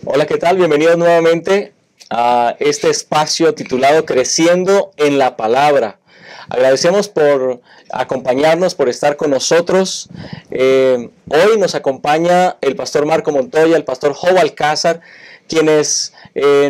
Hola, ¿qué tal? Bienvenidos nuevamente a este espacio titulado Creciendo en la Palabra. Agradecemos por acompañarnos, por estar con nosotros. Hoy nos acompaña el pastor Marco Montoya, el pastor Job Alcázar, quienes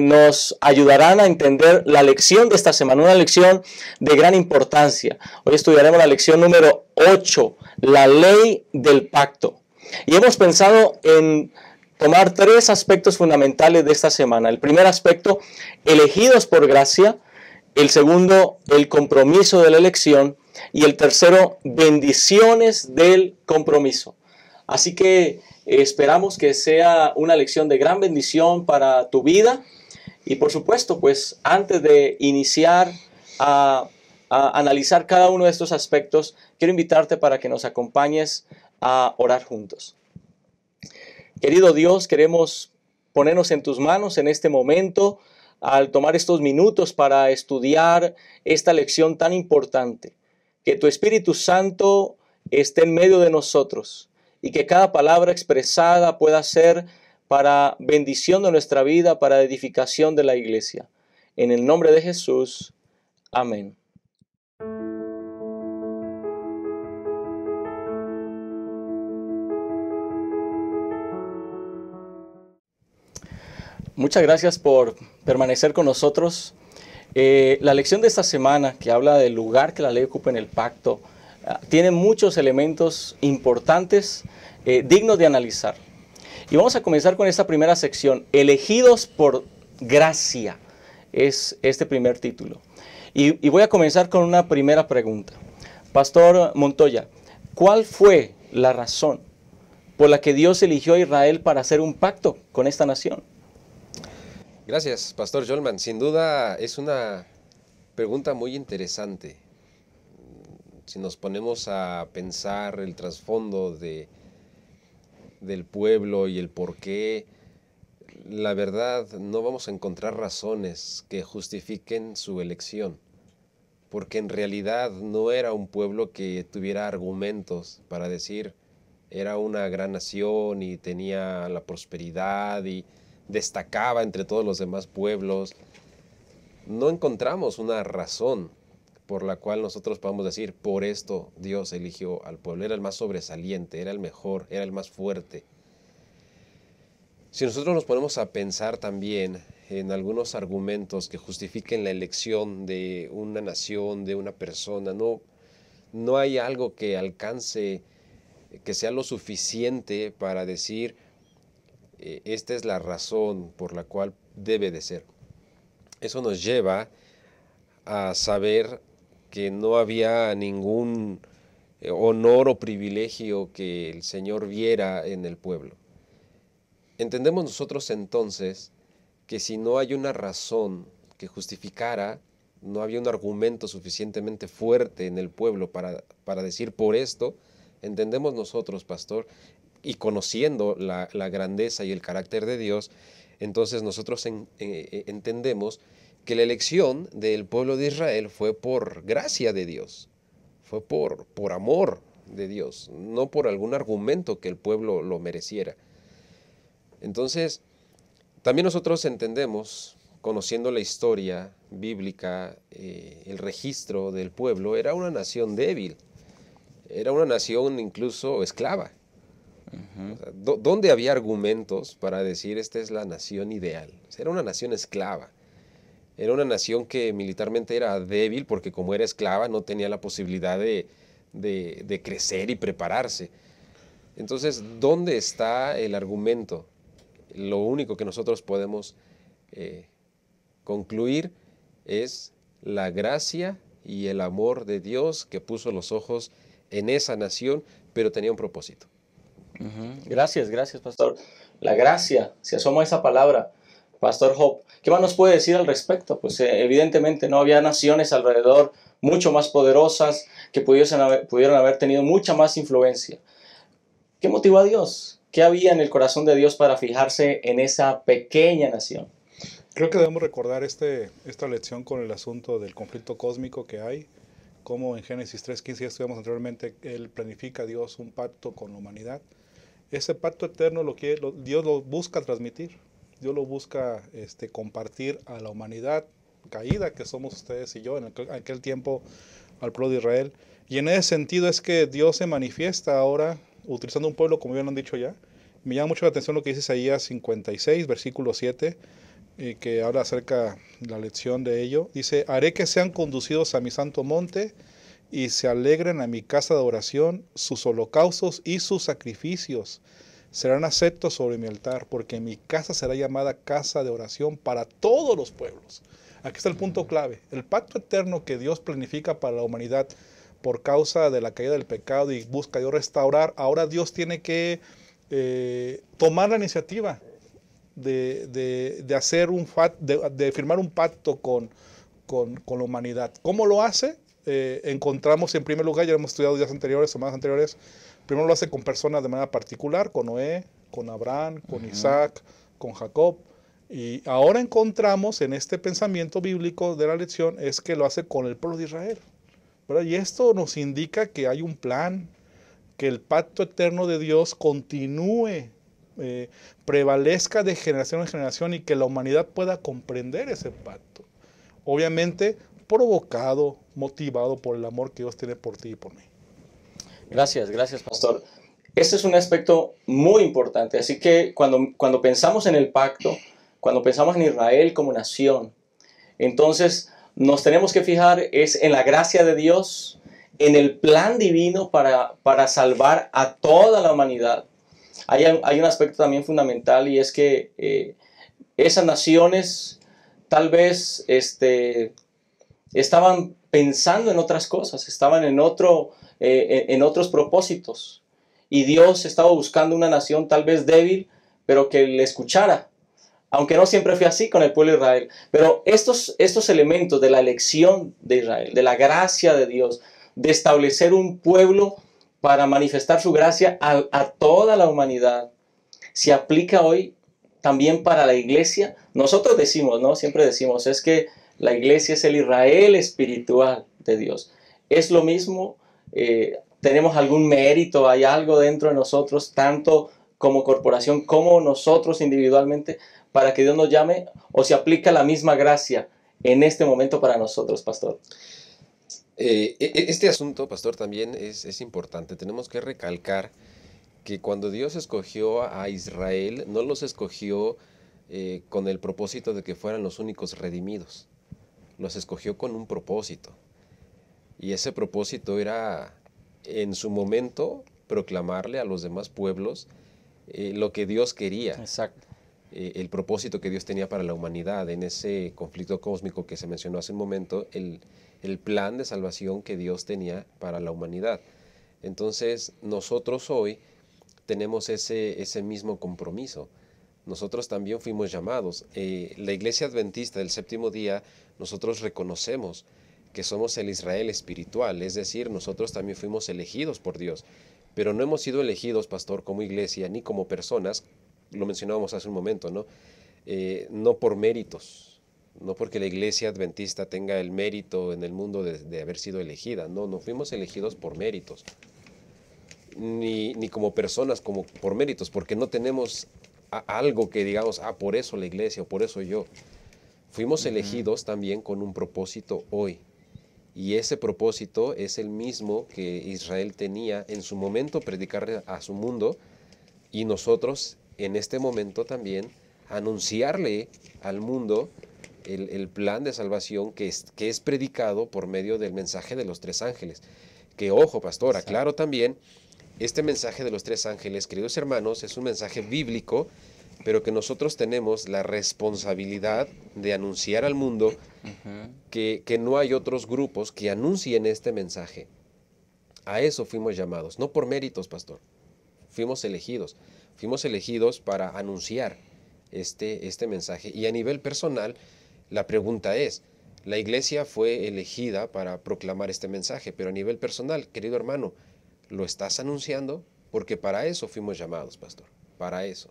nos ayudarán a entender la lección de esta semana, una lección de gran importancia. Hoy estudiaremos la lección número 8, la ley del pacto. Y hemos pensado en tomar tres aspectos fundamentales de esta semana. El primer aspecto, elegidos por gracia. El segundo, el compromiso de la elección. Y el tercero, bendiciones del compromiso. Así que esperamos que sea una lección de gran bendición para tu vida. Y por supuesto, pues antes de iniciar a analizar cada uno de estos aspectos, quiero invitarte para que nos acompañes a orar juntos. Querido Dios, queremos ponernos en tus manos en este momento al tomar estos minutos para estudiar esta lección tan importante. Que tu Espíritu Santo esté en medio de nosotros y que cada palabra expresada pueda ser para bendición de nuestra vida, para edificación de la iglesia. En el nombre de Jesús, amén. Muchas gracias por permanecer con nosotros. La lección de esta semana, que habla del lugar que la ley ocupa en el pacto, tiene muchos elementos importantes, dignos de analizar. Y vamos a comenzar con esta primera sección, elegidos por gracia, es este primer título. Y voy a comenzar con una primera pregunta. Pastor Montoya, ¿cuál fue la razón por la que Dios eligió a Israel para hacer un pacto con esta nación? Gracias, Pastor Jolman. Sin duda es una pregunta muy interesante. Si nos ponemos a pensar el trasfondo del pueblo y el por qué, la verdad no vamos a encontrar razones que justifiquen su elección, porque en realidad no era un pueblo que tuviera argumentos para decir era una gran nación y tenía la prosperidad y destacaba entre todos los demás pueblos. No encontramos una razón por la cual nosotros podamos decir, por esto Dios eligió al pueblo. Era el más sobresaliente, era el mejor, era el más fuerte. Si nosotros nos ponemos a pensar también en algunos argumentos que justifiquen la elección de una nación, de una persona, no hay algo que alcance, que sea lo suficiente para decir, esta es la razón por la cual debe de ser. Eso nos lleva a saber que no había ningún honor o privilegio que el Señor viera en el pueblo. Entendemos nosotros entonces que si no hay una razón que justificara, no había un argumento suficientemente fuerte en el pueblo para decir por esto, entendemos nosotros, pastor, y conociendo la grandeza y el carácter de Dios, entonces nosotros entendemos que la elección del pueblo de Israel fue por gracia de Dios, fue por amor de Dios, no por algún argumento que el pueblo lo mereciera. Entonces, también nosotros entendemos, conociendo la historia bíblica, el registro del pueblo, era una nación débil, era una nación incluso esclava. O sea, ¿dónde había argumentos para decir esta es la nación ideal? O sea, era una nación esclava. Era una nación que militarmente era débil porque como era esclava no tenía la posibilidad de crecer y prepararse. Entonces, ¿dónde está el argumento? Lo único que nosotros podemos concluir es la gracia y el amor de Dios que puso los ojos en esa nación, pero tenía un propósito. Gracias, pastor. La gracia, se asoma esa palabra, pastor Job. ¿Qué más nos puede decir al respecto? Pues evidentemente no había naciones alrededor mucho más poderosas que pudieron haber tenido mucha más influencia. ¿Qué motivó a Dios? ¿Qué había en el corazón de Dios para fijarse en esa pequeña nación? Creo que debemos recordar esta lección con el asunto del conflicto cósmico que hay, como en Génesis 3:15 ya estudiamos anteriormente, Él planifica a Dios un pacto con la humanidad. Ese pacto eterno Dios lo busca transmitir. Dios lo busca compartir a la humanidad caída que somos ustedes y yo en aquel tiempo al pueblo de Israel. Y en ese sentido es que Dios se manifiesta ahora utilizando un pueblo, como ya lo han dicho ya. Me llama mucho la atención lo que dice Isaías 56, versículo 7, que habla acerca de la lección de ello. Dice, haré que sean conducidos a mi santo monte y se alegren a mi casa de oración, sus holocaustos y sus sacrificios serán aceptos sobre mi altar, porque mi casa será llamada casa de oración para todos los pueblos. Aquí está el punto clave. El pacto eterno que Dios planifica para la humanidad por causa de la caída del pecado y busca Dios restaurar, ahora Dios tiene que tomar la iniciativa de hacer de firmar un pacto con la humanidad. ¿Cómo lo hace? Encontramos en primer lugar, ya lo hemos estudiado días anteriores, semanas anteriores, primero lo hace con personas de manera particular, con Noé, con Abraham, con Isaac, con Jacob. Y ahora encontramos en este pensamiento bíblico de la lección es que lo hace con el pueblo de Israel, ¿verdad? Y esto nos indica que hay un plan, que el pacto eterno de Dios continúe, prevalezca de generación en generación y que la humanidad pueda comprender ese pacto. Obviamente provocado, motivado por el amor que Dios tiene por ti y por mí. Gracias, gracias, pastor. Este es un aspecto muy importante. Así que cuando pensamos en el pacto, cuando pensamos en Israel como nación, entonces nos tenemos que fijar es en la gracia de Dios, en el plan divino para salvar a toda la humanidad. Hay un aspecto también fundamental y es que esas naciones tal vez estaban pensando en otras cosas, estaban en otros propósitos. Y Dios estaba buscando una nación tal vez débil, pero que le escuchara. Aunque no siempre fue así con el pueblo de Israel. Pero estos elementos de la elección de Israel, de la gracia de Dios, de establecer un pueblo para manifestar su gracia a toda la humanidad, se aplica hoy también para la iglesia. Nosotros decimos, ¿no? Siempre decimos, es que la iglesia es el Israel espiritual de Dios. Es lo mismo, tenemos algún mérito, hay algo dentro de nosotros, tanto como corporación como nosotros individualmente, para que Dios nos llame, o se aplica la misma gracia en este momento para nosotros, pastor. Este asunto, pastor, también es importante. Tenemos que recalcar que cuando Dios escogió a Israel, no los escogió con el propósito de que fueran los únicos redimidos. Los escogió con un propósito. Y ese propósito era, en su momento, proclamarle a los demás pueblos lo que Dios quería. Exacto. El propósito que Dios tenía para la humanidad en ese conflicto cósmico que se mencionó hace un momento, el plan de salvación que Dios tenía para la humanidad. Entonces, nosotros hoy tenemos ese mismo compromiso. Nosotros también fuimos llamados. La Iglesia Adventista del Séptimo Día, nosotros reconocemos que somos el Israel espiritual, es decir, nosotros también fuimos elegidos por Dios, pero no hemos sido elegidos, pastor, como iglesia, ni como personas, lo mencionábamos hace un momento, ¿no? No por méritos, no porque la Iglesia Adventista tenga el mérito en el mundo de haber sido elegida, no fuimos elegidos por méritos, ni como personas, como por méritos, porque no tenemos algo que digamos, por eso la iglesia, o por eso yo. Fuimos elegidos también con un propósito hoy. Y ese propósito es el mismo que Israel tenía en su momento, predicarle a su mundo, y nosotros en este momento también anunciarle al mundo el plan de salvación que es predicado por medio del mensaje de los tres ángeles. Que ojo, pastor, aclaro también, este mensaje de los tres ángeles, queridos hermanos, es un mensaje bíblico, pero que nosotros tenemos la responsabilidad de anunciar al mundo que no hay otros grupos que anuncien este mensaje. A eso fuimos llamados, no por méritos, pastor. Fuimos elegidos para anunciar este mensaje. Y a nivel personal, la pregunta es, la iglesia fue elegida para proclamar este mensaje, pero a nivel personal, querido hermano, ¿lo estás anunciando? Porque para eso fuimos llamados, pastor, para eso.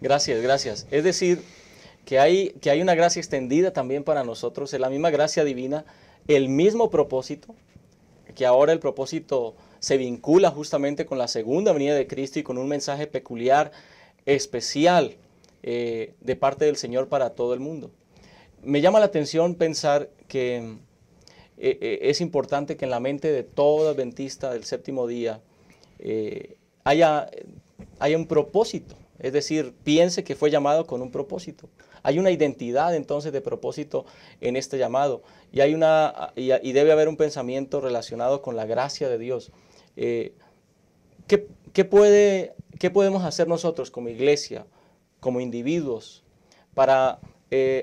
Gracias, gracias. Es decir, que hay una gracia extendida también para nosotros, es la misma gracia divina, el mismo propósito, que ahora el propósito se vincula justamente con la segunda venida de Cristo y con un mensaje peculiar, especial, de parte del Señor para todo el mundo. Me llama la atención pensar que es importante que en la mente de todo adventista del séptimo día haya un propósito, es decir, piense que fue llamado con un propósito. Hay una identidad entonces de propósito en este llamado y debe haber un pensamiento relacionado con la gracia de Dios. ¿Qué podemos hacer nosotros como iglesia, como individuos, para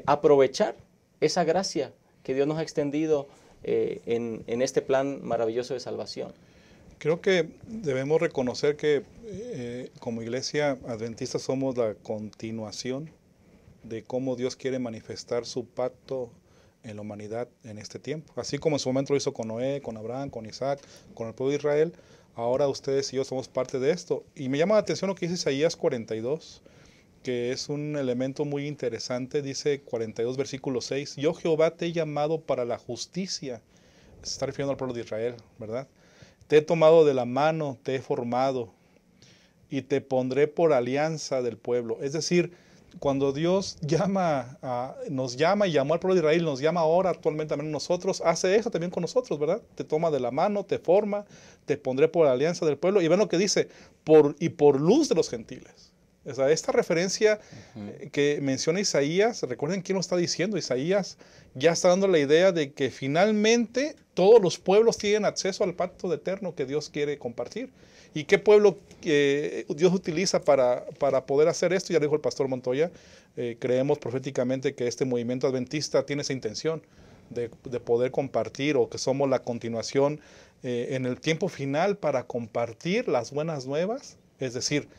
aprovechar esa gracia que Dios nos ha extendido en este plan maravilloso de salvación? Creo que debemos reconocer que como iglesia adventista somos la continuación de cómo Dios quiere manifestar su pacto en la humanidad en este tiempo. Así como en su momento lo hizo con Noé, con Abraham, con Isaac, con el pueblo de Israel, ahora ustedes y yo somos parte de esto. Y me llama la atención lo que dice Isaías 42, que es un elemento muy interesante. Dice 42, versículo 6, yo Jehová te he llamado para la justicia. Se está refiriendo al pueblo de Israel, ¿verdad? Te he tomado de la mano, te he formado y te pondré por alianza del pueblo. Es decir, cuando Dios nos llama y llamó al pueblo de Israel, nos llama ahora actualmente también nosotros, hace eso también con nosotros, ¿verdad? Te toma de la mano, te forma, te pondré por alianza del pueblo. Y ven lo que dice, por luz de los gentiles. O sea, esta referencia que menciona Isaías, recuerden quién lo está diciendo. Isaías ya está dando la idea de que finalmente todos los pueblos tienen acceso al pacto eterno que Dios quiere compartir. ¿Y qué pueblo Dios utiliza para poder hacer esto? Ya lo dijo el pastor Montoya. Creemos proféticamente que este movimiento adventista tiene esa intención de poder compartir, o que somos la continuación en el tiempo final para compartir las buenas nuevas. Es decir,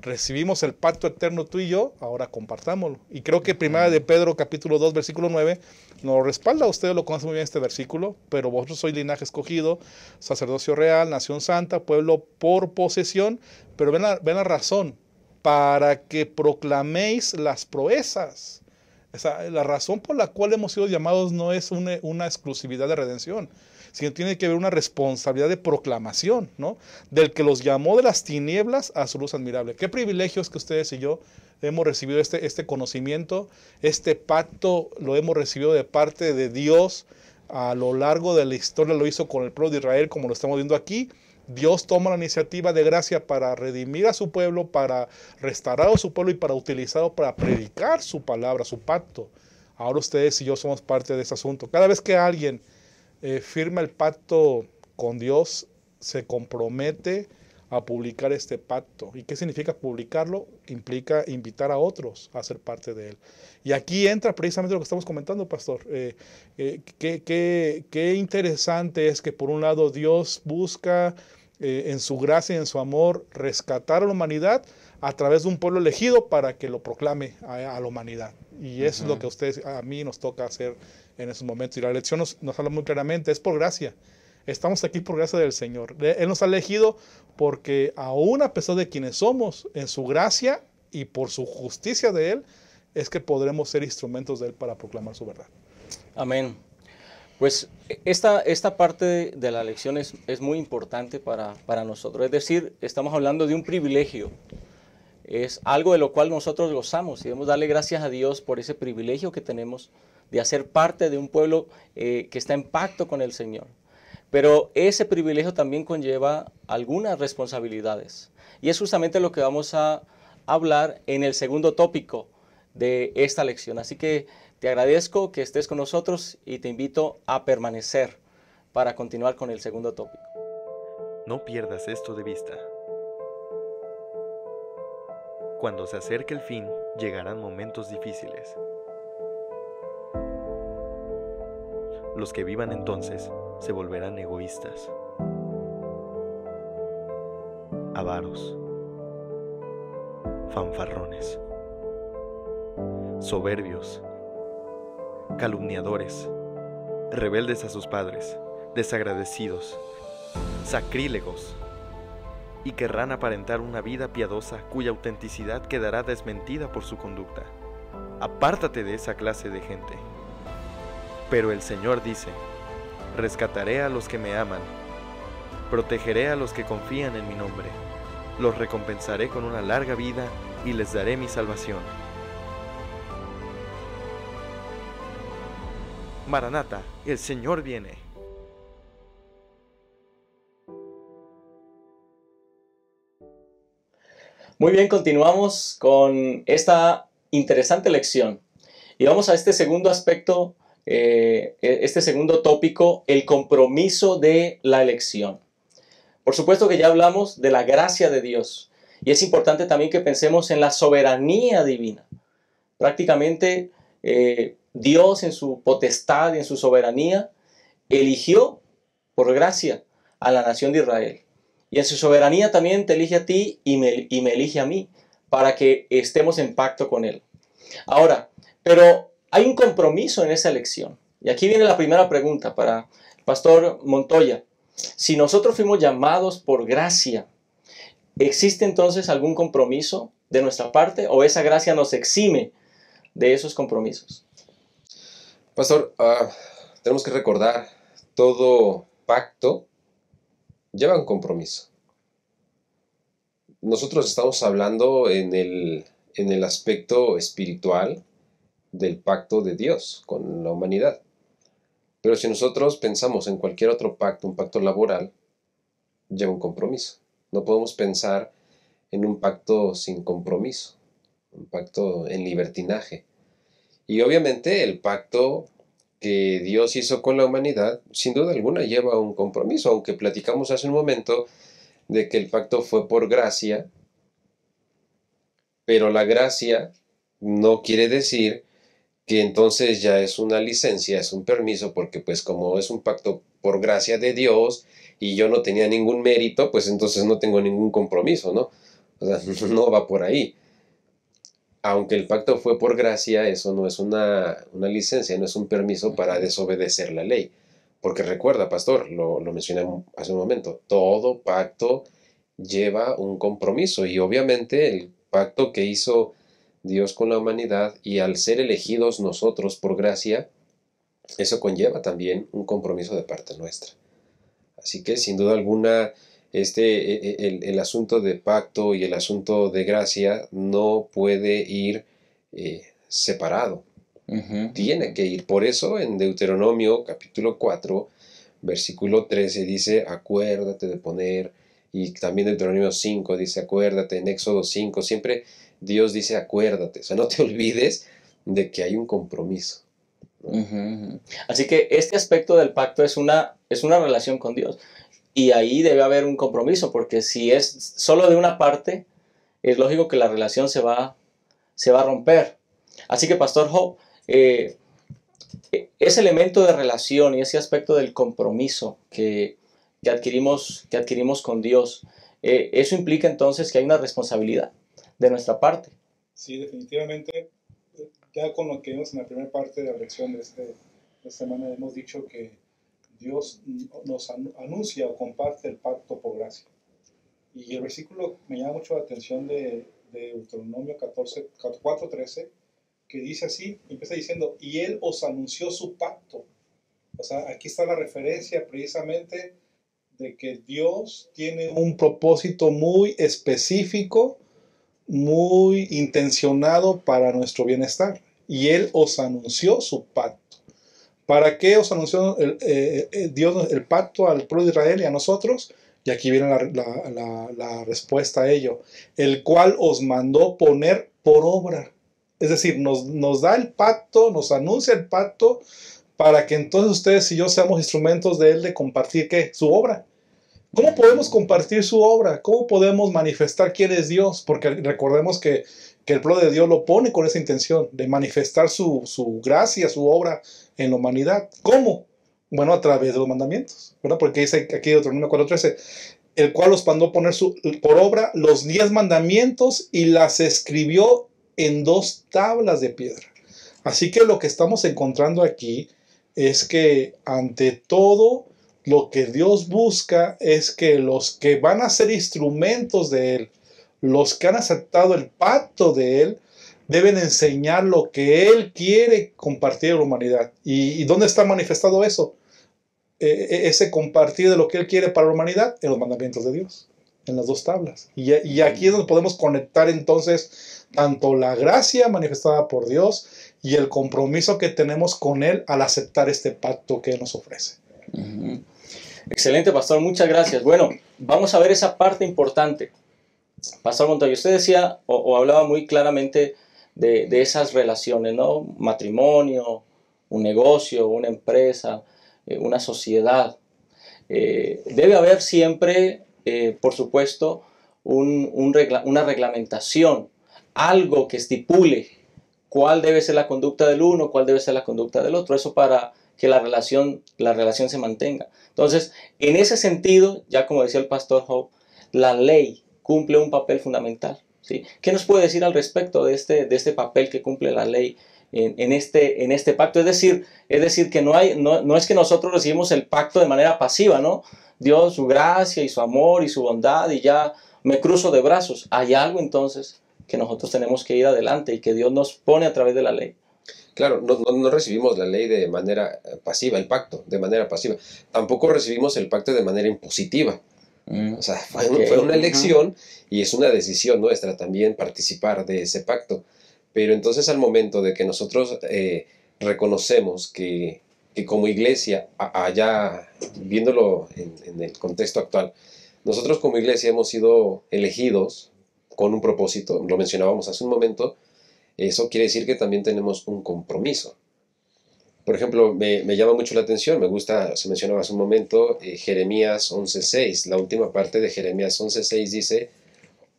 recibimos el pacto eterno tú y yo, ahora compartámoslo. Y creo que Primera de Pedro capítulo 2 versículo 9 nos respalda. Ustedes lo conocen muy bien este versículo. Pero vosotros sois linaje escogido, sacerdocio real, nación santa, pueblo por posesión. Pero ven la razón, para que proclaméis las proezas. La razón por la cual hemos sido llamados no es una exclusividad de redención, sino tiene que haber una responsabilidad de proclamación, ¿no? Del que los llamó de las tinieblas a su luz admirable. Qué privilegio es que ustedes y yo hemos recibido este conocimiento, este pacto lo hemos recibido de parte de Dios. A lo largo de la historia lo hizo con el pueblo de Israel, como lo estamos viendo aquí. Dios toma la iniciativa de gracia para redimir a su pueblo, para restaurar a su pueblo y para utilizarlo para predicar su palabra, su pacto. Ahora ustedes y yo somos parte de ese asunto. Cada vez que alguien firma el pacto con Dios, se compromete a publicar este pacto. ¿Y qué significa publicarlo? Implica invitar a otros a ser parte de él. Y aquí entra precisamente lo que estamos comentando, pastor. Qué interesante es que por un lado Dios busca en su gracia y en su amor rescatar a la humanidad a través de un pueblo elegido para que lo proclame a la humanidad. Y eso es lo que a mí nos toca hacer en esos momentos. Y la lección nos habla muy claramente, es por gracia. Estamos aquí por gracia del Señor. Él nos ha elegido porque aún a pesar de quienes somos, en su gracia y por su justicia de Él, es que podremos ser instrumentos de Él para proclamar su verdad. Amén. Pues esta parte de la lección es muy importante para nosotros. Es decir, estamos hablando de un privilegio. Es algo de lo cual nosotros gozamos y debemos darle gracias a Dios por ese privilegio que tenemos de hacer parte de un pueblo que está en pacto con el Señor. Pero ese privilegio también conlleva algunas responsabilidades. Y es justamente lo que vamos a hablar en el segundo tópico de esta lección. Así que te agradezco que estés con nosotros y te invito a permanecer para continuar con el segundo tópico. No pierdas esto de vista. Cuando se acerque el fin, llegarán momentos difíciles. Los que vivan entonces se volverán egoístas, avaros, fanfarrones, soberbios, calumniadores, rebeldes a sus padres, desagradecidos, sacrílegos, y querrán aparentar una vida piadosa cuya autenticidad quedará desmentida por su conducta. Apártate de esa clase de gente. Pero el Señor dice: rescataré a los que me aman, protegeré a los que confían en mi nombre, los recompensaré con una larga vida y les daré mi salvación. Maranata, el Señor viene. Muy bien, continuamos con esta interesante lección. Y vamos a este segundo aspecto, este segundo tópico, el compromiso de la elección. Por supuesto que ya hablamos de la gracia de Dios. Y es importante también que pensemos en la soberanía divina. Prácticamente Dios en su potestad y en su soberanía eligió por gracia a la nación de Israel. Y en su soberanía también te elige a ti y me elige a mí para que estemos en pacto con Él. Ahora, pero hay un compromiso en esa elección. Y aquí viene la primera pregunta para el pastor Montoya. Si nosotros fuimos llamados por gracia, ¿existe entonces algún compromiso de nuestra parte o esa gracia nos exime de esos compromisos? Pastor, tenemos que recordar, todo pacto lleva un compromiso. Nosotros estamos hablando en el aspecto espiritual del pacto de Dios con la humanidad. Pero si nosotros pensamos en cualquier otro pacto, un pacto laboral, lleva un compromiso. No podemos pensar en un pacto sin compromiso, un pacto en libertinaje. Y obviamente el pacto que Dios hizo con la humanidad, sin duda alguna lleva un compromiso, aunque platicamos hace un momento de que el pacto fue por gracia, pero la gracia no quiere decir que entonces ya es una licencia, es un permiso, porque pues como es un pacto por gracia de Dios y yo no tenía ningún mérito, pues entonces no tengo ningún compromiso, ¿no? O sea, no va por ahí. Aunque el pacto fue por gracia, eso no es una licencia, no es un permiso para desobedecer la ley. Porque recuerda, pastor, lo mencioné hace un momento, todo pacto lleva un compromiso. Y obviamente el pacto que hizo Dios con la humanidad, y al ser elegidos nosotros por gracia, eso conlleva también un compromiso de parte nuestra. Así que sin duda alguna, el asunto de pacto y el asunto de gracia no puede ir separado. Tiene que ir. Por eso en Deuteronomio capítulo 4, versículo 13 dice, acuérdate de poner, y también Deuteronomio 5 dice, acuérdate, en Éxodo 5, siempre Dios dice, acuérdate. O sea, no te olvides de que hay un compromiso, ¿no? Así que este aspecto del pacto es una relación con Dios. Y ahí debe haber un compromiso, porque si es solo de una parte, es lógico que la relación se va a romper. Así que, Pastor Hope, ese elemento de relación y ese aspecto del compromiso que adquirimos con Dios, eso implica entonces que hay una responsabilidad de nuestra parte. Sí, definitivamente. Ya con lo que vimos en la primera parte de la lección de esta semana, hemos dicho que Dios nos anuncia o comparte el pacto por gracia. Y el versículo me llama mucho la atención de Deuteronomio 4:13, que dice así, empieza diciendo, y Él os anunció su pacto. O sea, aquí está la referencia precisamente de que Dios tiene un propósito muy específico, muy intencionado para nuestro bienestar. Y Él os anunció su pacto. ¿Para qué os anunció Dios el pacto al pueblo de Israel y a nosotros? Y aquí viene la respuesta a ello. El cual os mandó poner por obra. Es decir, nos da el pacto, nos anuncia el pacto para que entonces ustedes y yo seamos instrumentos de Él de compartir, ¿qué? Su obra. ¿Cómo podemos compartir su obra? ¿Cómo podemos manifestar quién es Dios? Porque recordemos que el pueblo de Dios lo pone con esa intención de manifestar su gracia, su obra en la humanidad. ¿Cómo? Bueno, a través de los mandamientos, ¿verdad? Porque dice aquí Deuteronomio 4:13, el cual los mandó poner por obra los 10 mandamientos y las escribió en 2 tablas de piedra. Así que lo que estamos encontrando aquí es que ante todo lo que Dios busca es que los que van a ser instrumentos de Él, los que han aceptado el pacto de Él, deben enseñar lo que Él quiere compartir a la humanidad. ¿Y dónde está manifestado eso? Ese compartir de lo que Él quiere para la humanidad en los mandamientos de Dios. en las dos tablas. Y aquí es donde podemos conectar entonces tanto la gracia manifestada por Dios y el compromiso que tenemos con Él al aceptar este pacto que Él nos ofrece. Ujú. Excelente, pastor, muchas gracias. Bueno, vamos a ver esa parte importante. Pastor Montoya, usted decía o hablaba muy claramente de esas relaciones, ¿no? Matrimonio, un negocio, una empresa, una sociedad. Debe haber siempre, por supuesto, una reglamentación, algo que estipule cuál debe ser la conducta del uno, cuál debe ser la conducta del otro. Eso para que la relación se mantenga. Entonces, en ese sentido, ya como decía el pastor Hope, la ley cumple un papel fundamental, ¿sí? ¿Qué nos puede decir al respecto de este papel que cumple la ley en este pacto? Es decir que no es que nosotros recibimos el pacto de manera pasiva, ¿no? Dios, su gracia y su amor y su bondad y ya me cruzo de brazos. Hay algo entonces que nosotros tenemos que ir adelante y que Dios nos pone a través de la ley. Claro, no recibimos la ley de manera pasiva, el pacto de manera pasiva. Tampoco recibimos el pacto de manera impositiva. O sea, fue una elección y es una decisión nuestra también participar de ese pacto. Pero entonces al momento de que nosotros reconocemos que como iglesia, allá viéndolo en el contexto actual, nosotros como iglesia hemos sido elegidos con un propósito, lo mencionábamos hace un momento. Eso quiere decir que también tenemos un compromiso. Por ejemplo, me llama mucho la atención, me gusta, se mencionaba hace un momento, Jeremías 11:6. La última parte de Jeremías 11:6 dice: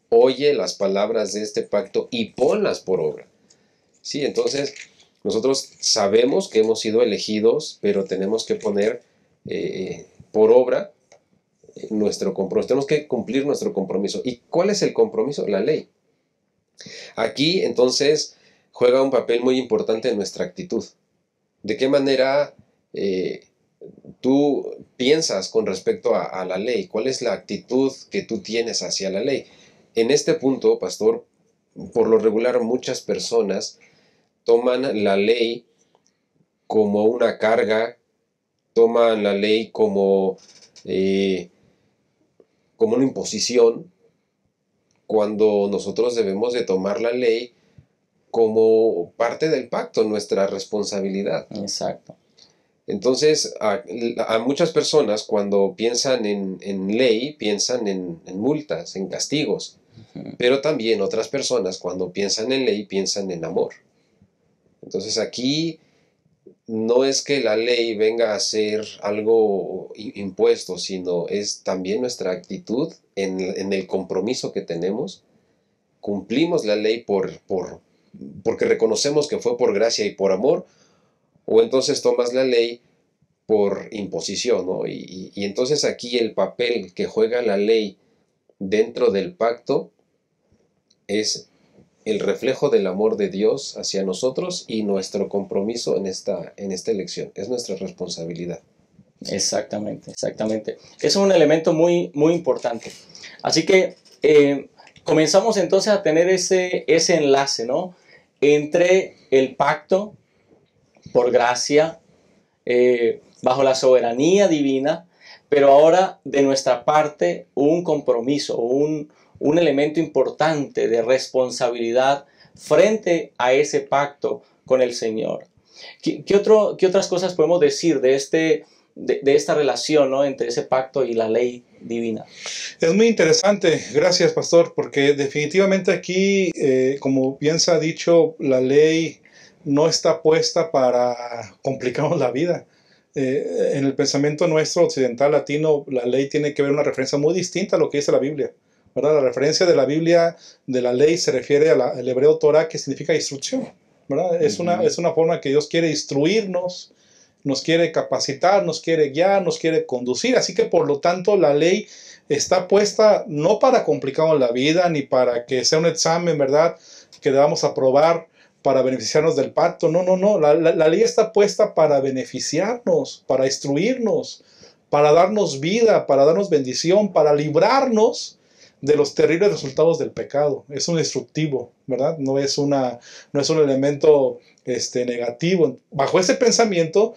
oye las palabras de este pacto y ponlas por obra. Sí, entonces nosotros sabemos que hemos sido elegidos, pero tenemos que poner por obra nuestro compromiso. Tenemos que cumplir nuestro compromiso. ¿Y cuál es el compromiso? La ley. Aquí entonces juega un papel muy importante en nuestra actitud. ¿De qué manera tú piensas con respecto a la ley? ¿Cuál es la actitud que tú tienes hacia la ley? En este punto, pastor, por lo regular muchas personas toman la ley como una carga, toman la ley como una imposición, cuando nosotros debemos de tomar la ley como parte del pacto, nuestra responsabilidad. Exacto. Entonces, a muchas personas cuando piensan en ley, piensan en multas, en castigos. Pero también otras personas cuando piensan en ley, piensan en amor. Entonces aquí no es que la ley venga a ser algo impuesto, sino es también nuestra actitud en el compromiso que tenemos. Cumplimos la ley porque reconocemos que fue por gracia y por amor, o entonces tomas la ley por imposición, ¿no? Y entonces aquí el papel que juega la ley dentro del pacto es el reflejo del amor de Dios hacia nosotros y nuestro compromiso en esta elección. Es nuestra responsabilidad. Exactamente. Eso es un elemento muy, muy importante. Así que comenzamos entonces a tener ese enlace, ¿no? Entre el pacto por gracia, bajo la soberanía divina, pero ahora de nuestra parte un compromiso, un elemento importante de responsabilidad frente a ese pacto con el Señor. ¿Qué otras cosas podemos decir de esta relación, ¿no? Entre ese pacto y la ley divina? Es muy interesante, gracias pastor, porque definitivamente aquí, como bien se ha dicho, la ley no está puesta para complicarnos la vida. En el pensamiento nuestro occidental latino, la ley tiene que ver una referencia muy distinta a lo que dice la Biblia, ¿verdad? La referencia de la Biblia, de la ley, se refiere al hebreo Torah, que significa instrucción, ¿verdad? Es una forma que Dios quiere instruirnos, nos quiere capacitar, nos quiere guiar, nos quiere conducir. Así que por lo tanto la ley está puesta no para complicarnos la vida, ni para que sea un examen, ¿verdad?, que debamos aprobar para beneficiarnos del pacto. No. La ley está puesta para beneficiarnos, para instruirnos, para darnos vida, para darnos bendición, para librarnos de los terribles resultados del pecado. Es un instructivo, ¿verdad? No es un elemento negativo. Bajo ese pensamiento,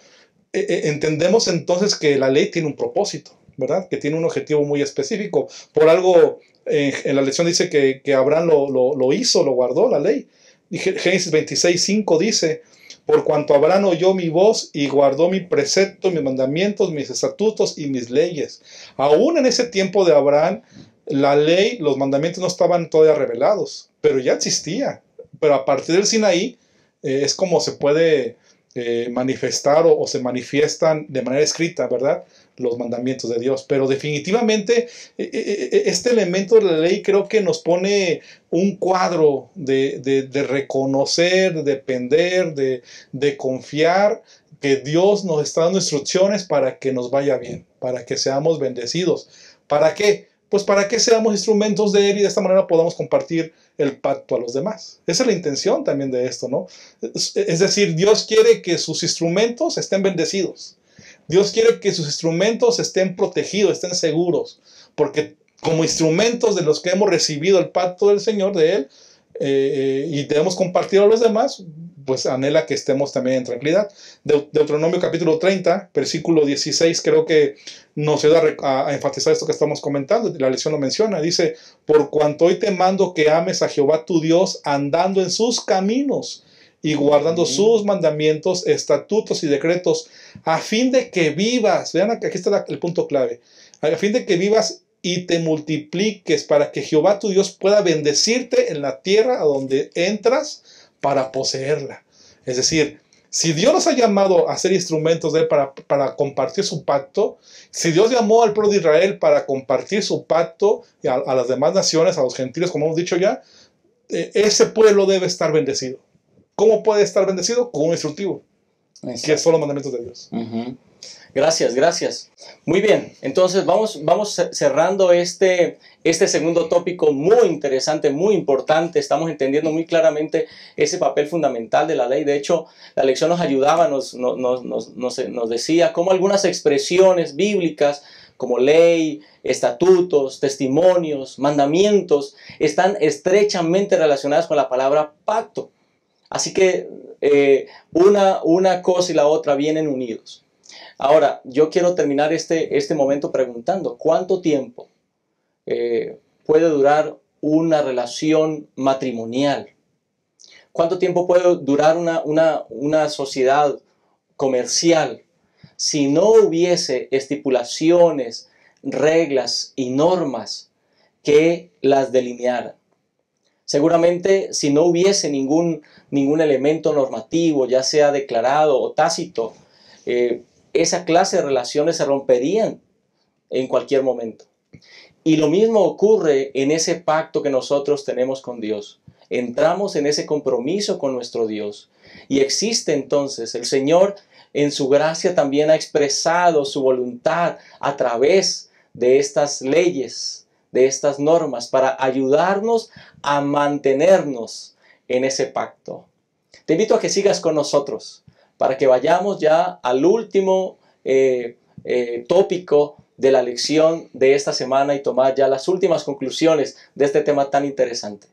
entendemos entonces que la ley tiene un propósito, ¿verdad? Que tiene un objetivo muy específico. Por algo, en la lección dice que Abraham lo hizo, lo guardó, la ley. Y Génesis 26:5 dice, por cuanto Abraham oyó mi voz y guardó mi precepto, mis mandamientos, mis estatutos y mis leyes. Aún en ese tiempo de Abraham, la ley, los mandamientos no estaban todavía revelados, pero ya existía. Pero a partir del Sinaí, es como se puede manifestar o se manifiestan de manera escrita, ¿verdad?, los mandamientos de Dios. Pero definitivamente este elemento de la ley creo que nos pone un cuadro de reconocer, de depender, de confiar que Dios nos está dando instrucciones para que nos vaya bien, para que seamos bendecidos. ¿Para qué? Pues para que seamos instrumentos de Él y de esta manera podamos compartir el pacto a los demás. Esa es la intención también de esto, ¿no? Es decir, Dios quiere que sus instrumentos estén bendecidos. Dios quiere que sus instrumentos estén protegidos, estén seguros, porque como instrumentos de los que hemos recibido el pacto del Señor, de Él, y debemos compartir a los demás, pues anhela que estemos también en tranquilidad. Deuteronomio capítulo 30, versículo 16, creo que nos ayuda a enfatizar esto que estamos comentando. La lección lo menciona, dice, por cuanto hoy te mando que ames a Jehová tu Dios, andando en sus caminos y guardando sus mandamientos, estatutos y decretos, a fin de que vivas, vean aquí está el punto clave, a fin de que vivas y te multipliques, para que Jehová tu Dios pueda bendecirte en la tierra a donde entras para poseerla. Es decir, si Dios nos ha llamado a ser instrumentos de Él para compartir su pacto, si Dios llamó al pueblo de Israel para compartir su pacto a las demás naciones, a los gentiles, como hemos dicho ya, ese pueblo debe estar bendecido. ¿Cómo puede estar bendecido? Con un instructivo, que son los mandamientos de Dios. Gracias, gracias. Muy bien, entonces vamos cerrando este segundo tópico muy interesante, muy importante. Estamos entendiendo muy claramente ese papel fundamental de la ley. De hecho, la lección nos ayudaba, nos decía cómo algunas expresiones bíblicas como ley, estatutos, testimonios, mandamientos, están estrechamente relacionadas con la palabra pacto. Así que una cosa y la otra vienen unidos. Ahora, yo quiero terminar este momento preguntando, ¿cuánto tiempo puede durar una relación matrimonial? ¿Cuánto tiempo puede durar una sociedad comercial si no hubiese estipulaciones, reglas y normas que las delinearan? Seguramente, si no hubiese ningún elemento normativo, ya sea declarado o tácito, esa clase de relaciones se romperían en cualquier momento. Y lo mismo ocurre en ese pacto que nosotros tenemos con Dios. Entramos en ese compromiso con nuestro Dios. Y existe entonces, el Señor en su gracia también ha expresado su voluntad a través de estas leyes, de estas normas, para ayudarnos a mantenernos en ese pacto. Te invito a que sigas con nosotros para que vayamos ya al último tópico de la lección de esta semana y tomar ya las últimas conclusiones de este tema tan interesante.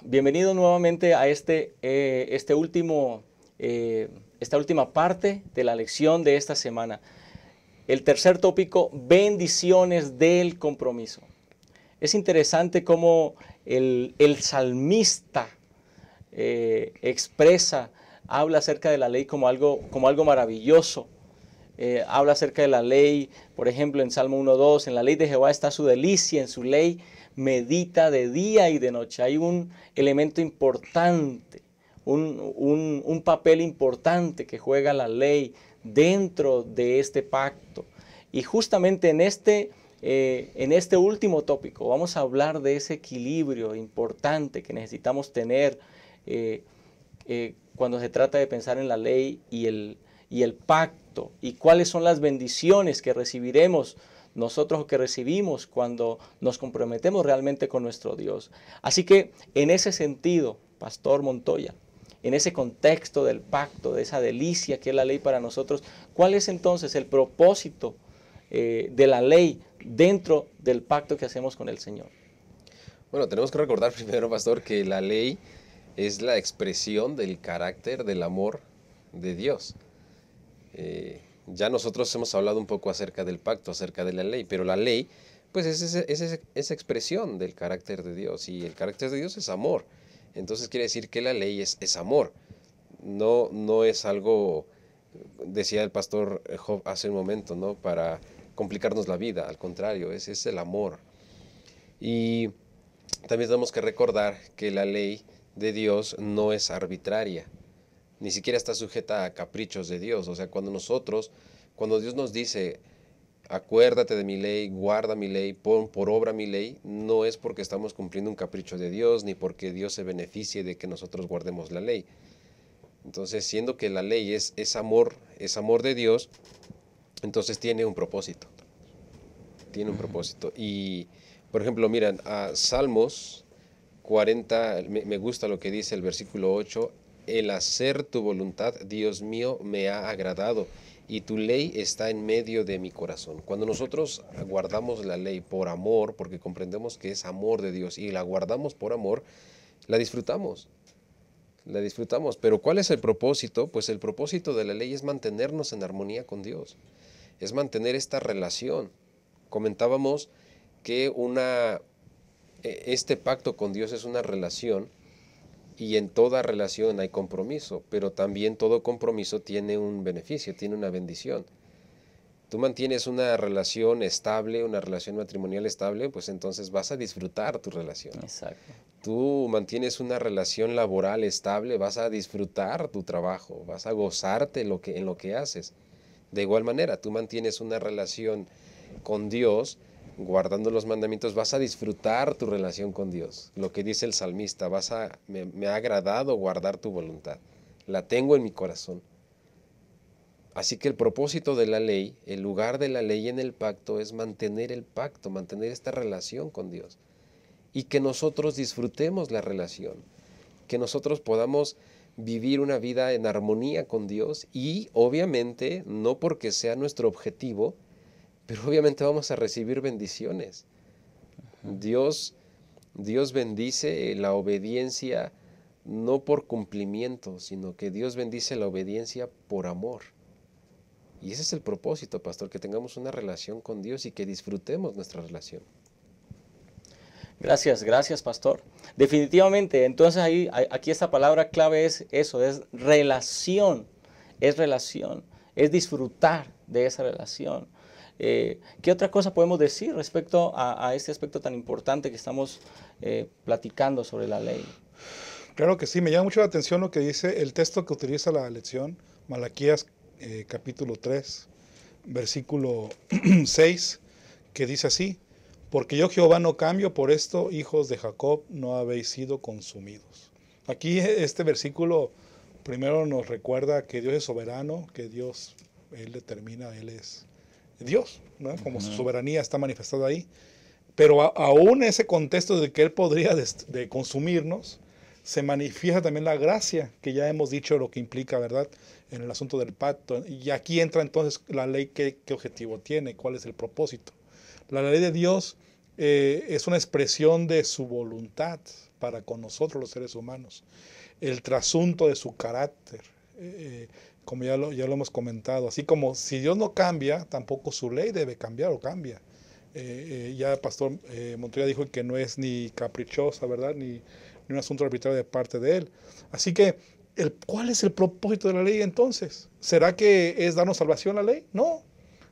Bienvenido nuevamente a esta última parte de la lección de esta semana. El tercer tópico, bendiciones del compromiso. Es interesante cómo el salmista habla acerca de la ley como algo maravilloso. Habla acerca de la ley, por ejemplo, en Salmo 1:2, en la ley de Jehová está su delicia, en su ley medita de día y de noche. Hay un elemento importante, un papel importante que juega la ley dentro de este pacto. Y justamente en este último tópico vamos a hablar de ese equilibrio importante que necesitamos tener cuando se trata de pensar en la ley y el pacto, y cuáles son las bendiciones que recibiremos nosotros o que recibimos cuando nos comprometemos realmente con nuestro Dios. Así que en ese sentido, Pastor Montoya, en ese contexto del pacto, de esa delicia que es la ley para nosotros, ¿cuál es entonces el propósito de la ley dentro del pacto que hacemos con el Señor? Bueno, tenemos que recordar primero, pastor, que la ley es la expresión del carácter, del amor de Dios. Ya nosotros hemos hablado un poco acerca del pacto, acerca de la ley, pero la ley, pues es esa expresión del carácter de Dios, y el carácter de Dios es amor. Entonces quiere decir que la ley es amor. No es algo, decía el pastor Job hace un momento, ¿no?, para complicarnos la vida. Al contrario, es el amor. Y también tenemos que recordar que la ley de Dios no es arbitraria, ni siquiera está sujeta a caprichos de Dios. O sea, cuando Dios nos dice, acuérdate de mi ley, guarda mi ley, pon por obra mi ley, no es porque estamos cumpliendo un capricho de Dios, ni porque Dios se beneficie de que nosotros guardemos la ley. Entonces, siendo que la ley es amor de Dios, entonces tiene un propósito. Tiene un propósito. Y, por ejemplo, miren, a Salmos 40, me gusta lo que dice el versículo 8, el hacer tu voluntad, Dios mío, me ha agradado, y tu ley está en medio de mi corazón. Cuando nosotros guardamos la ley por amor, porque comprendemos que es amor de Dios, y la guardamos por amor, la disfrutamos. Pero ¿cuál es el propósito? Pues el propósito de la ley es mantenernos en armonía con Dios, es mantener esta relación. Comentábamos que este pacto con Dios es una relación, y en toda relación hay compromiso, pero también todo compromiso tiene un beneficio, tiene una bendición. Tú mantienes una relación estable, una relación matrimonial estable, pues entonces vas a disfrutar tu relación. Exacto. Tú mantienes una relación laboral estable, vas a disfrutar tu trabajo, vas a gozarte en lo que haces. De igual manera, tú mantienes una relación con Dios, guardando los mandamientos, vas a disfrutar tu relación con Dios. Lo que dice el salmista, me ha agradado guardar tu voluntad, la tengo en mi corazón. Así que el propósito de la ley, el lugar de la ley en el pacto, es mantener el pacto, mantener esta relación con Dios, y que nosotros disfrutemos la relación, que nosotros podamos vivir una vida en armonía con Dios, y obviamente, no porque sea nuestro objetivo, pero obviamente vamos a recibir bendiciones. Dios bendice la obediencia no por cumplimiento, sino que Dios bendice la obediencia por amor. Y ese es el propósito, pastor, que tengamos una relación con Dios y que disfrutemos nuestra relación. Gracias, pastor. Definitivamente, entonces aquí esta palabra clave es eso, es relación, es disfrutar de esa relación. ¿Qué otra cosa podemos decir respecto a este aspecto tan importante que estamos platicando sobre la ley? Claro que sí, me llama mucho la atención lo que dice el texto que utiliza la lección, Malaquías capítulo 3, versículo 6, que dice así: porque yo Jehová no cambio, por esto, hijos de Jacob, no habéis sido consumidos. Aquí este versículo primero nos recuerda que Dios es soberano, que Dios, Él determina, Él es Dios, ¿no? Como su soberanía está manifestada ahí. Pero aún ese contexto de que Él podría de consumirnos, se manifiesta también la gracia, que ya hemos dicho lo que implica, ¿verdad?, en el asunto del pacto. Y aquí entra entonces la ley, ¿qué objetivo tiene? ¿Cuál es el propósito? La ley de Dios es una expresión de su voluntad para con nosotros los seres humanos, el trasunto de su carácter, como ya lo hemos comentado. Así como si Dios no cambia, tampoco su ley debe cambiar o cambia. Ya el pastor Montoya dijo que no es ni caprichosa, ¿verdad?, ni un asunto arbitrario de parte de Él. Así que, ¿cuál es el propósito de la ley entonces? ¿Será que es darnos salvación la ley? No.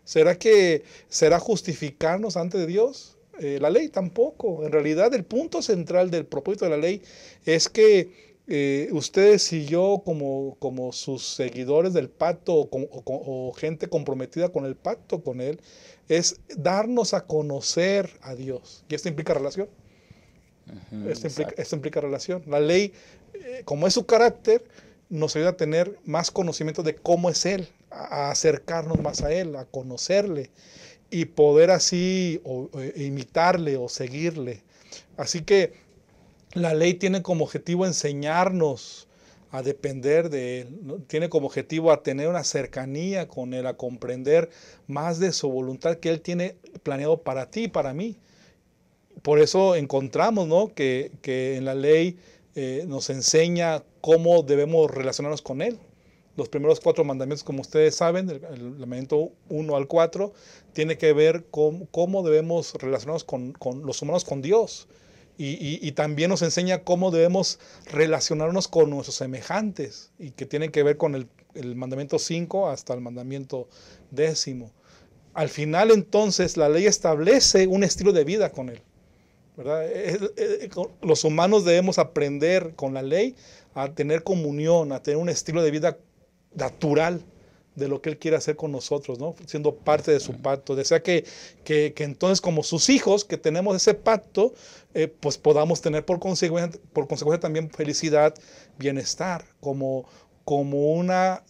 ¿Será que será justificarnos ante Dios? La ley tampoco. En realidad, el punto central del propósito de la ley es que ustedes y yo como sus seguidores del pacto o gente comprometida con el pacto con Él, es darnos a conocer a Dios. Y esto implica relación. Esto implica relación. La ley, como es su carácter, nos ayuda a tener más conocimiento de cómo es Él, a acercarnos más a Él, a conocerle y poder así imitarle o seguirle. Así que la ley tiene como objetivo enseñarnos a depender de Él, ¿no? Tiene como objetivo a tener una cercanía con Él, a comprender más de su voluntad que Él tiene planeado para ti y para mí. Por eso encontramos, ¿no?, que en la ley nos enseña cómo debemos relacionarnos con Él. Los primeros 4 mandamientos, como ustedes saben, el mandamiento 1 al 4, tiene que ver con cómo debemos relacionarnos con los humanos con Dios. Y también nos enseña cómo debemos relacionarnos con nuestros semejantes, y que tiene que ver con el mandamiento 5 hasta el mandamiento 10. Al final, entonces, la ley establece un estilo de vida con Él, ¿verdad? Los humanos debemos aprender con la ley a tener comunión, a tener un estilo de vida natural de lo que Él quiere hacer con nosotros, ¿no? Siendo parte de su pacto. Desea que entonces, como sus hijos, que tenemos ese pacto, pues podamos tener por consecuencia también felicidad, bienestar, como una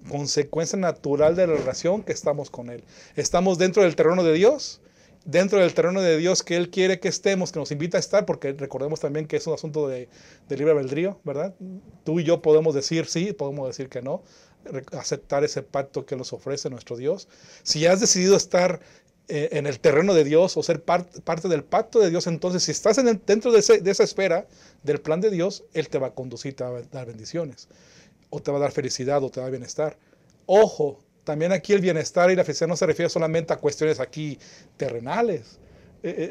consecuencia natural de la relación que estamos con Él. Estamos dentro del terreno de Dios, que Él quiere que estemos, que nos invita a estar, porque recordemos también que es un asunto de libre albedrío, ¿verdad? Tú y yo podemos decir sí, podemos decir que no, aceptar ese pacto que nos ofrece nuestro Dios. Si has decidido estar en el terreno de Dios o ser parte del pacto de Dios, entonces si estás dentro de esa esfera del plan de Dios, Él te va a conducir, te va a dar bendiciones, o te va a dar felicidad, o te va a dar bienestar. Ojo, también aquí el bienestar y la felicidad no se refiere solamente a cuestiones aquí terrenales.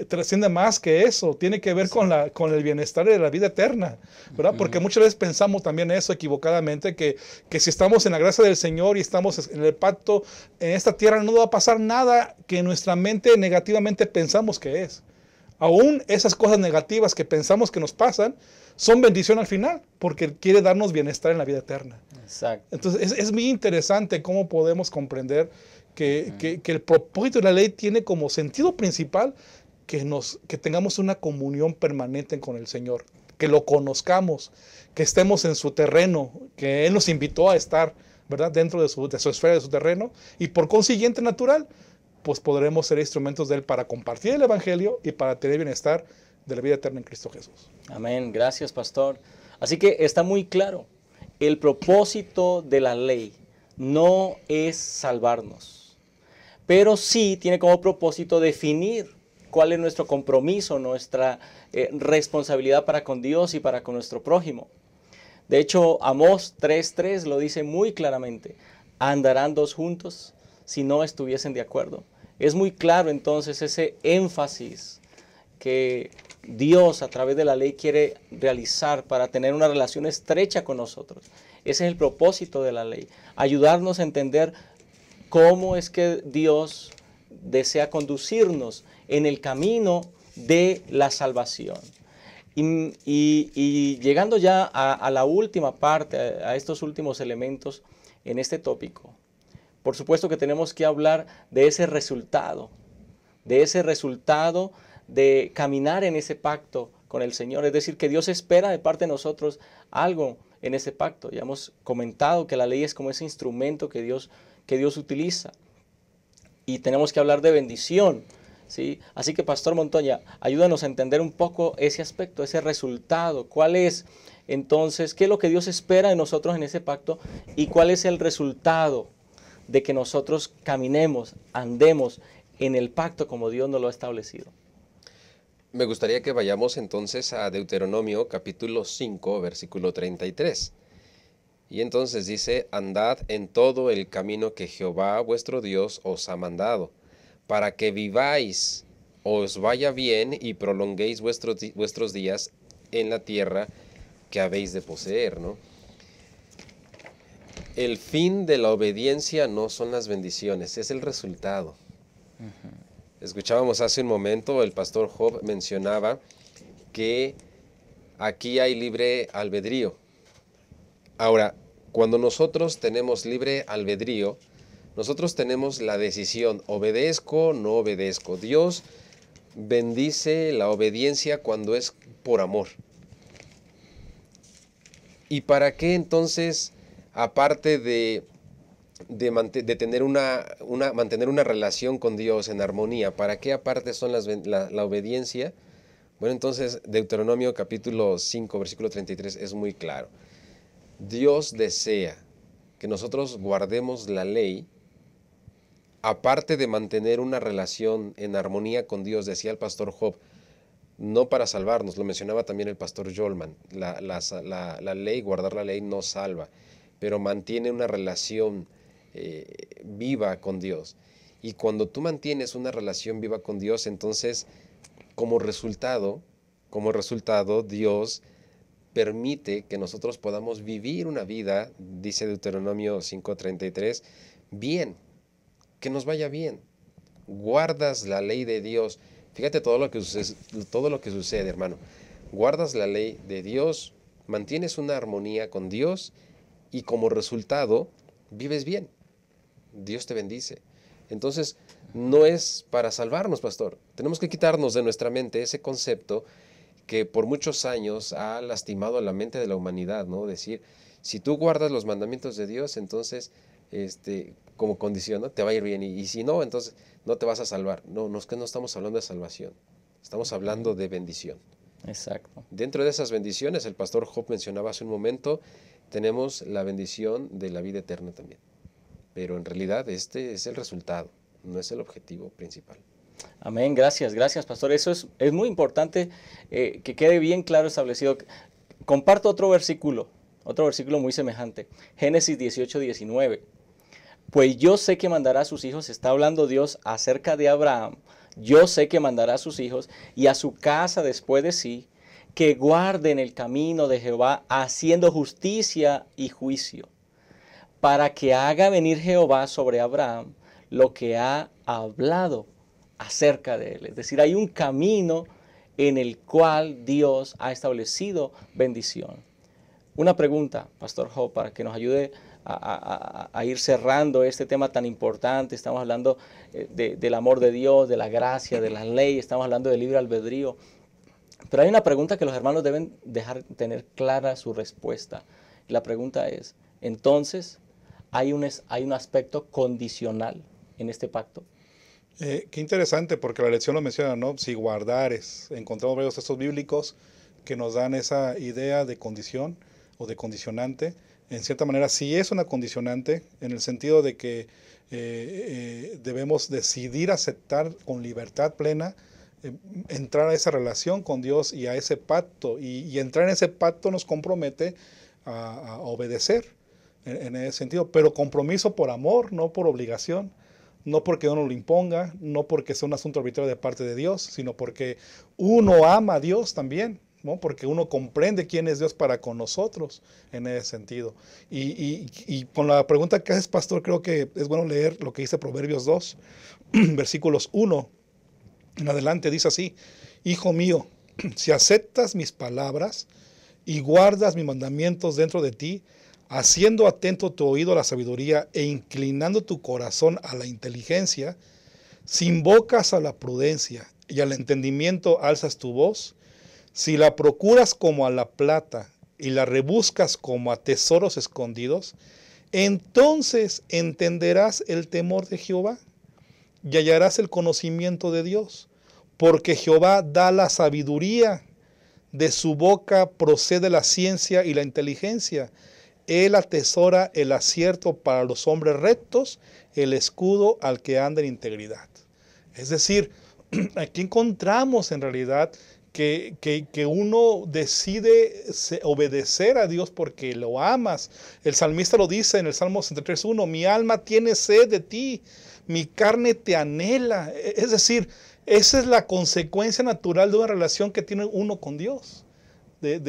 Trasciende más que eso, tiene que ver con el bienestar de la vida eterna, ¿verdad? Porque muchas veces pensamos también eso equivocadamente, que si estamos en la gracia del Señor y estamos en el pacto, en esta tierra no va a pasar nada que nuestra mente negativamente pensamos que es. Aún esas cosas negativas que pensamos que nos pasan son bendición al final, porque quiere darnos bienestar en la vida eterna. Exacto. Entonces es muy interesante cómo podemos comprender que el propósito de la ley tiene como sentido principal que tengamos una comunión permanente con el Señor, que lo conozcamos, que estemos en su terreno, que Él nos invitó a estar, ¿verdad?, dentro de su esfera, de su terreno, y por consiguiente natural, pues podremos ser instrumentos de Él para compartir el Evangelio y para tener bienestar de la vida eterna en Cristo Jesús. Amén, gracias, pastor. Así que está muy claro, el propósito de la ley no es salvarnos, pero sí tiene como propósito definir cuál es nuestro compromiso, nuestra responsabilidad para con Dios y para con nuestro prójimo. De hecho, Amós 3:3 lo dice muy claramente: ¿andarán 2 juntos si no estuviesen de acuerdo? Es muy claro entonces ese énfasis que Dios a través de la ley quiere realizar para tener una relación estrecha con nosotros. Ese es el propósito de la ley, ayudarnos a entender cómo es que Dios desea conducirnos en el camino de la salvación. Y llegando ya a la última parte, a estos últimos elementos en este tópico, por supuesto que tenemos que hablar de ese resultado de caminar en ese pacto con el Señor. Es decir, que Dios espera de parte de nosotros algo en ese pacto. Ya hemos comentado que la ley es como ese instrumento que Dios utiliza. Y tenemos que hablar de bendición, ¿sí? Así que, Pastor Montoya, ayúdanos a entender un poco ese aspecto, ese resultado. ¿Cuál es, entonces, qué es lo que Dios espera de nosotros en ese pacto? ¿Y cuál es el resultado de que nosotros caminemos, andemos en el pacto como Dios nos lo ha establecido? Me gustaría que vayamos entonces a Deuteronomio capítulo 5, versículo 33. Y entonces dice: andad en todo el camino que Jehová vuestro Dios os ha mandado, para que viváis, os vaya bien y prolonguéis vuestros días en la tierra que habéis de poseer, ¿no? El fin de la obediencia no son las bendiciones, es el resultado. Escuchábamos hace un momento, el pastor Job mencionaba que aquí hay libre albedrío. Ahora, cuando nosotros tenemos libre albedrío, nosotros tenemos la decisión, obedezco o no obedezco. Dios bendice la obediencia cuando es por amor. ¿Y para qué entonces, aparte de tener mantener una relación con Dios en armonía, para qué aparte son la obediencia? Bueno, entonces Deuteronomio capítulo 5, versículo 33 es muy claro. Dios desea que nosotros guardemos la ley, aparte de mantener una relación en armonía con Dios, decía el pastor Job, no para salvarnos, lo mencionaba también el pastor Jolman, la ley, guardar la ley no salva, pero mantiene una relación viva con Dios. Y cuando tú mantienes una relación viva con Dios, entonces como resultado, Dios permite que nosotros podamos vivir una vida, dice Deuteronomio 5:33, bien, que nos vaya bien. Guardas la ley de Dios. Fíjate todo lo que sucede, hermano. Guardas la ley de Dios, mantienes una armonía con Dios y como resultado vives bien. Dios te bendice. Entonces, no es para salvarnos, pastor. Tenemos que quitarnos de nuestra mente ese concepto que por muchos años ha lastimado la mente de la humanidad, ¿no? Decir, si tú guardas los mandamientos de Dios, entonces, como condición, ¿no? Te va a ir bien. Y si no, entonces no te vas a salvar. No, es que no estamos hablando de salvación. Estamos hablando de bendición. Exacto. Dentro de esas bendiciones, el pastor Job mencionaba hace un momento, tenemos la bendición de la vida eterna también. Pero en realidad este es el resultado, no es el objetivo principal. Amén, gracias, pastor. Eso es muy importante que quede bien claro establecido. Comparto otro versículo muy semejante. Génesis 18:19. Pues yo sé que mandará a sus hijos, está hablando Dios acerca de Abraham, yo sé que mandará a sus hijos y a su casa después de sí, que guarden el camino de Jehová haciendo justicia y juicio, para que haga venir Jehová sobre Abraham lo que ha hablado acerca de él. Es decir, hay un camino en el cual Dios ha establecido bendición. Una pregunta, Pastor Job, para que nos ayude a ir cerrando este tema tan importante. Estamos hablando del amor de Dios, de la gracia, de la ley, estamos hablando del libre albedrío. Pero hay una pregunta que los hermanos deben tener clara su respuesta. La pregunta es, entonces, ¿hay un aspecto condicional en este pacto? Qué interesante, porque la lección lo menciona, ¿no? Si guardares, encontramos varios textos bíblicos que nos dan esa idea de condición o de condicionante. En cierta manera sí es una condicionante, en el sentido de que debemos decidir aceptar con libertad plena, entrar a esa relación con Dios y a ese pacto, y entrar en ese pacto nos compromete a obedecer en ese sentido, pero compromiso por amor, no por obligación. No porque uno lo imponga, no porque sea un asunto arbitrario de parte de Dios, sino porque uno ama a Dios también, ¿no? Porque uno comprende quién es Dios para con nosotros en ese sentido. Y con la pregunta que haces, pastor, creo que es bueno leer lo que dice Proverbios 2, versículos 1 en adelante. Dice así: Hijo mío, si aceptas mis palabras y guardas mis mandamientos dentro de ti, haciendo atento tu oído a la sabiduría e inclinando tu corazón a la inteligencia, si invocas a la prudencia y al entendimiento alzas tu voz, si la procuras como a la plata y la rebuscas como a tesoros escondidos, entonces entenderás el temor de Jehová y hallarás el conocimiento de Dios, porque Jehová da la sabiduría, de su boca procede la ciencia y la inteligencia. Él atesora el acierto para los hombres rectos, el escudo al que anda en integridad. Es decir, aquí encontramos en realidad que uno decide obedecer a Dios porque lo amas. El salmista lo dice en el Salmo 63:1, mi alma tiene sed de ti, mi carne te anhela. Es decir, esa es la consecuencia natural de una relación que tiene uno con Dios. De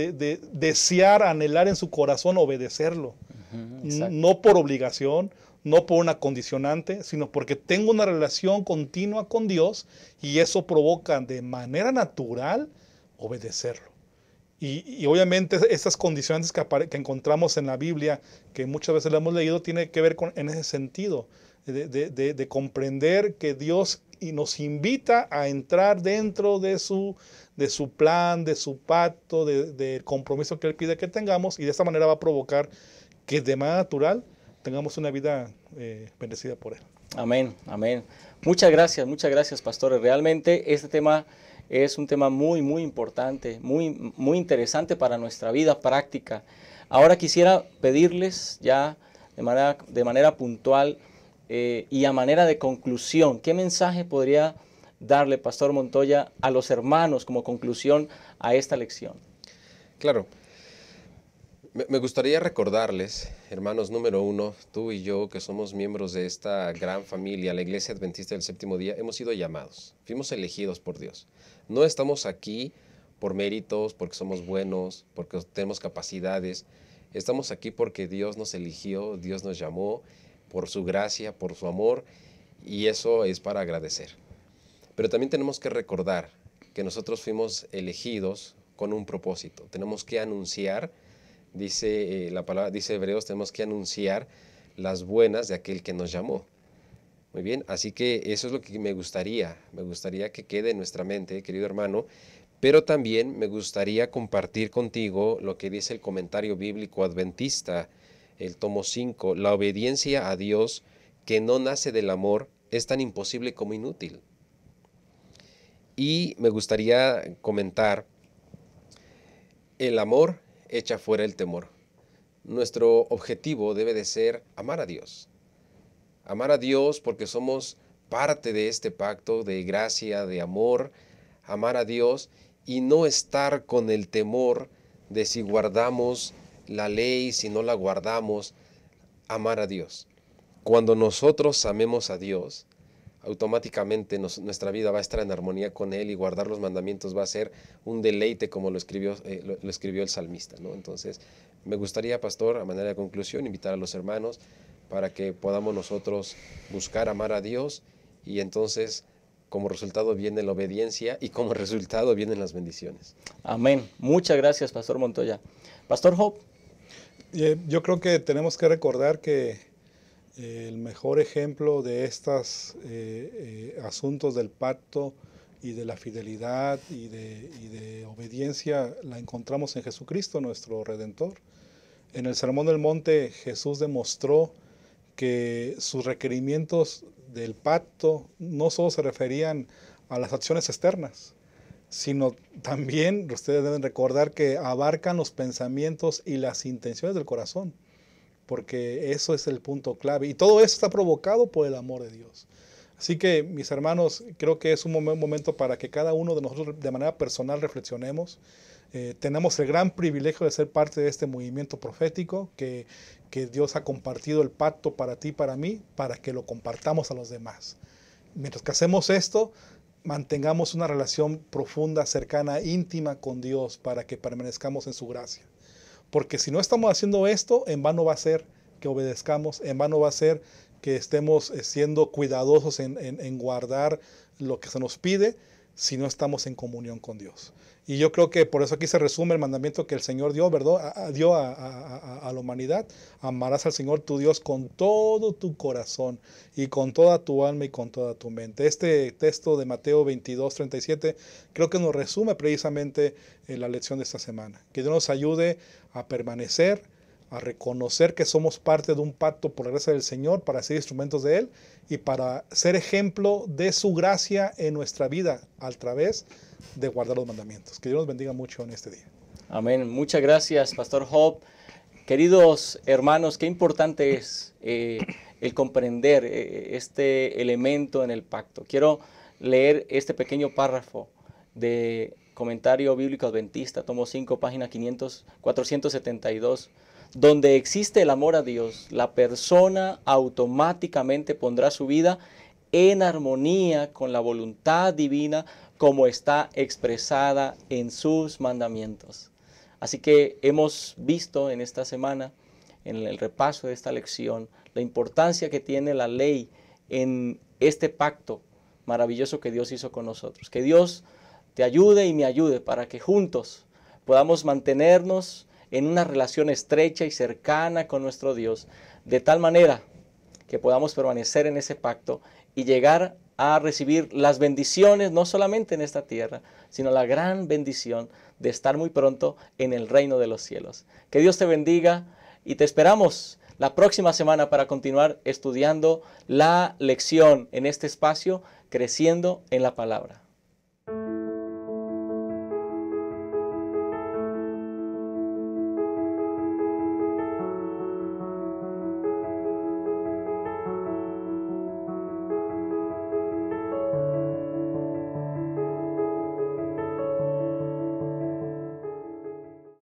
desear, anhelar en su corazón obedecerlo. No por obligación, no por una condicionante, sino porque tengo una relación continua con Dios y eso provoca de manera natural obedecerlo. Y obviamente estas condicionantes que encontramos en la Biblia, que muchas veces la hemos leído, tiene que ver en ese sentido, de comprender que Dios nos invita a entrar dentro de su plan, de su pacto, del compromiso que Él pide que tengamos, y de esta manera va a provocar que de manera natural tengamos una vida bendecida por Él. Amén, amén. Muchas gracias, pastores. Realmente este tema es un tema muy, muy importante, muy, muy interesante para nuestra vida práctica. Ahora quisiera pedirles ya de manera puntual y a manera de conclusión, ¿qué mensaje podría darle, Pastor Montoya, a los hermanos como conclusión a esta lección? Claro. Me gustaría recordarles, hermanos, número uno, tú y yo, que somos miembros de esta gran familia, la Iglesia Adventista del Séptimo Día, hemos sido llamados, fuimos elegidos por Dios. No estamos aquí por méritos, porque somos buenos, porque tenemos capacidades. Estamos aquí porque Dios nos eligió, Dios nos llamó por su gracia, por su amor, y eso es para agradecer. Pero también tenemos que recordar que nosotros fuimos elegidos con un propósito. Tenemos que anunciar, dice la palabra, dice Hebreos, tenemos que anunciar las buenas de aquel que nos llamó. Muy bien, así que eso es lo que me gustaría que quede en nuestra mente, querido hermano, pero también me gustaría compartir contigo lo que dice el comentario bíblico adventista, el tomo 5, la obediencia a Dios que no nace del amor es tan imposible como inútil. Y me gustaría comentar, el amor echa fuera el temor. Nuestro objetivo debe de ser amar a Dios. Amar a Dios porque somos parte de este pacto de gracia, de amor, amar a Dios y no estar con el temor de si guardamos la ley, si no la guardamos, amar a Dios. Cuando nosotros amemos a Dios, automáticamente nuestra vida va a estar en armonía con Él y guardar los mandamientos va a ser un deleite como lo escribió el salmista, ¿no? Entonces, me gustaría, pastor, a manera de conclusión, invitar a los hermanos para que podamos nosotros buscar amar a Dios y entonces como resultado viene la obediencia y como resultado vienen las bendiciones. Amén. Muchas gracias, Pastor Montoya. Pastor Hope. Yo creo que tenemos que recordar que el mejor ejemplo de estos asuntos del pacto y de la fidelidad y de obediencia la encontramos en Jesucristo, nuestro Redentor. En el Sermón del Monte, Jesús demostró que sus requerimientos del pacto no solo se referían a las acciones externas, sino también, ustedes deben recordar, que abarcan los pensamientos y las intenciones del corazón, porque eso es el punto clave. Y todo eso está provocado por el amor de Dios. Así que, mis hermanos, creo que es un momento para que cada uno de nosotros de manera personal reflexionemos. Tenemos el gran privilegio de ser parte de este movimiento profético que Dios ha compartido el pacto para ti y para mí, para que lo compartamos a los demás. Mientras que hacemos esto, mantengamos una relación profunda, cercana, íntima con Dios para que permanezcamos en su gracia. Porque si no estamos haciendo esto, en vano va a ser que obedezcamos, en vano va a ser que estemos siendo cuidadosos en guardar lo que se nos pide, si no estamos en comunión con Dios. Y yo creo que por eso aquí se resume el mandamiento que el Señor dio, ¿verdad? Dio a la humanidad. Amarás al Señor tu Dios con todo tu corazón y con toda tu alma y con toda tu mente. Este texto de Mateo 22:37 creo que nos resume precisamente la lección de esta semana. Que Dios nos ayude a permanecer, a reconocer que somos parte de un pacto por la gracia del Señor para ser instrumentos de Él y para ser ejemplo de su gracia en nuestra vida a través de guardar los mandamientos. Que Dios nos bendiga mucho en este día. Amén. Muchas gracias, Pastor Hope. Queridos hermanos, qué importante es el comprender este elemento en el pacto. Quiero leer este pequeño párrafo de Comentario Bíblico Adventista, tomo 5, página 472. Donde existe el amor a Dios, la persona automáticamente pondrá su vida en armonía con la voluntad divina como está expresada en sus mandamientos. Así que hemos visto en esta semana, en el repaso de esta lección, la importancia que tiene la ley en este pacto maravilloso que Dios hizo con nosotros. Que Dios te ayude y me ayude para que juntos podamos mantenernos en una relación estrecha y cercana con nuestro Dios, de tal manera que podamos permanecer en ese pacto y llegar a recibir las bendiciones, no solamente en esta tierra, sino la gran bendición de estar muy pronto en el reino de los cielos. Que Dios te bendiga y te esperamos la próxima semana para continuar estudiando la lección en este espacio, creciendo en la palabra.